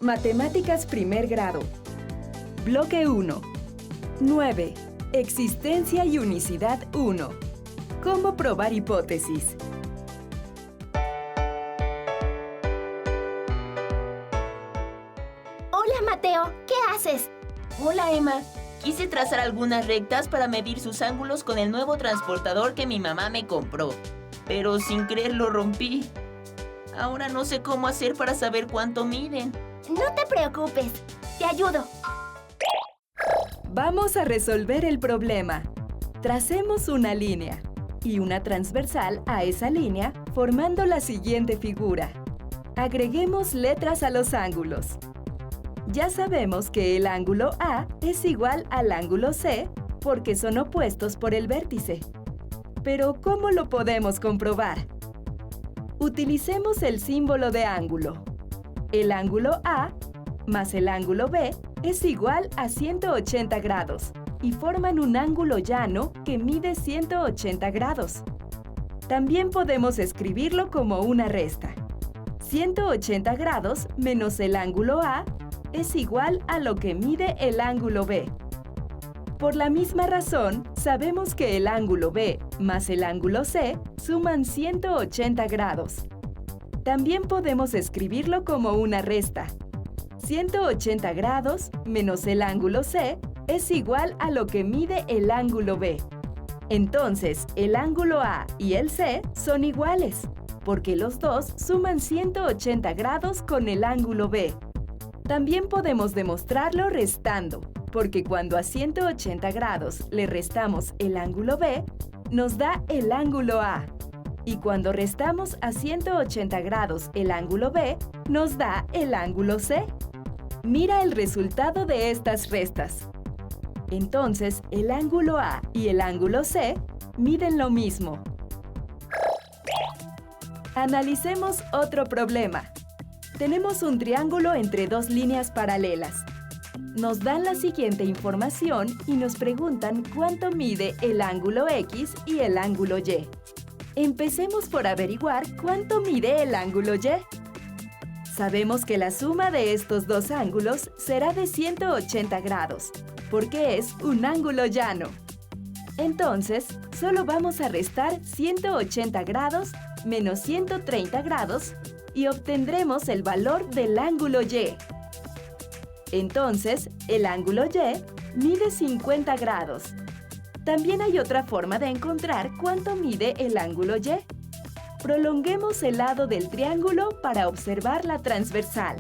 Matemáticas primer grado. Bloque 1. 9. Existencia y unicidad 1. ¿Cómo probar hipótesis? Hola, Mateo. ¿Qué haces? Hola, Emma. Quise trazar algunas rectas para medir sus ángulos con el nuevo transportador que mi mamá me compró, pero sin querer lo rompí. Ahora no sé cómo hacer para saber cuánto miden. No te preocupes. Te ayudo. Vamos a resolver el problema. Tracemos una línea y una transversal a esa línea formando la siguiente figura. Agreguemos letras a los ángulos. Ya sabemos que el ángulo A es igual al ángulo C porque son opuestos por el vértice. Pero ¿cómo lo podemos comprobar? Utilicemos el símbolo de ángulo. El ángulo A más el ángulo B es igual a 180 grados y forman un ángulo llano que mide 180 grados. También podemos escribirlo como una resta. 180 grados menos el ángulo A es igual a lo que mide el ángulo B. Por la misma razón, sabemos que el ángulo B más el ángulo C suman 180 grados. También podemos escribirlo como una resta. 180 grados menos el ángulo C es igual a lo que mide el ángulo B. Entonces, el ángulo A y el C son iguales, porque los dos suman 180 grados con el ángulo B. También podemos demostrarlo restando, porque cuando a 180 grados le restamos el ángulo B, nos da el ángulo A. Y cuando restamos a 180 grados el ángulo B, nos da el ángulo C. Mira el resultado de estas restas. Entonces, el ángulo A y el ángulo C miden lo mismo. Analicemos otro problema. Tenemos un triángulo entre dos líneas paralelas. Nos dan la siguiente información y nos preguntan cuánto mide el ángulo X y el ángulo Y. Empecemos por averiguar cuánto mide el ángulo Y. Sabemos que la suma de estos dos ángulos será de 180 grados, porque es un ángulo llano. Entonces, solo vamos a restar 180 grados menos 130 grados y obtendremos el valor del ángulo Y. Entonces, el ángulo Y mide 50 grados. También hay otra forma de encontrar cuánto mide el ángulo Y. Prolonguemos el lado del triángulo para observar la transversal.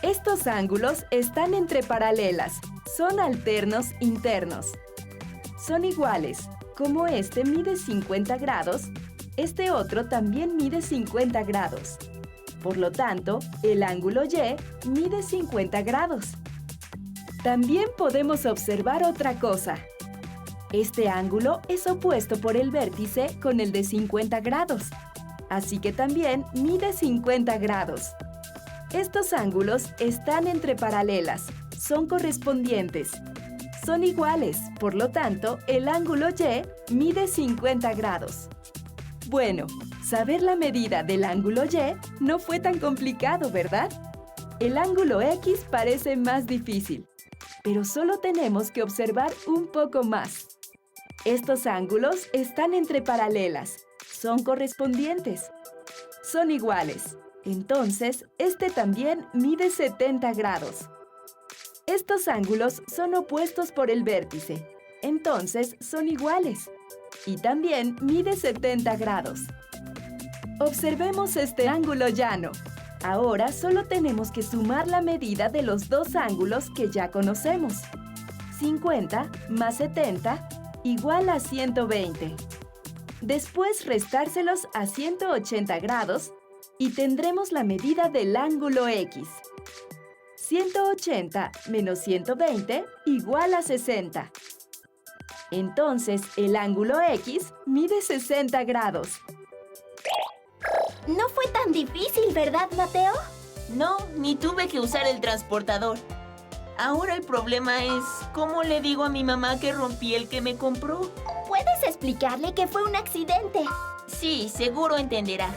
Estos ángulos están entre paralelas, son alternos internos. Son iguales, como este mide 50 grados, este otro también mide 50 grados. Por lo tanto, el ángulo Y mide 50 grados. También podemos observar otra cosa. Este ángulo es opuesto por el vértice con el de 50 grados, así que también mide 50 grados. Estos ángulos están entre paralelas, son correspondientes. Son iguales, por lo tanto, el ángulo Y mide 50 grados. Bueno, saber la medida del ángulo Y no fue tan complicado, ¿verdad? El ángulo X parece más difícil, pero solo tenemos que observar un poco más. Estos ángulos están entre paralelas, son correspondientes. Son iguales, entonces este también mide 70 grados. Estos ángulos son opuestos por el vértice, entonces son iguales. Y también mide 70 grados. Observemos este ángulo llano. Ahora solo tenemos que sumar la medida de los dos ángulos que ya conocemos. 50 más 70 igual a 120. Después restárselos a 180 grados y tendremos la medida del ángulo X. 180 menos 120 igual a 60. Entonces, el ángulo X mide 60 grados. No fue tan difícil, ¿verdad, Mateo? No, ni tuve que usar el transportador. Ahora el problema es, ¿cómo le digo a mi mamá que rompí el que me compró? ¿Puedes explicarle que fue un accidente? Sí, seguro entenderá.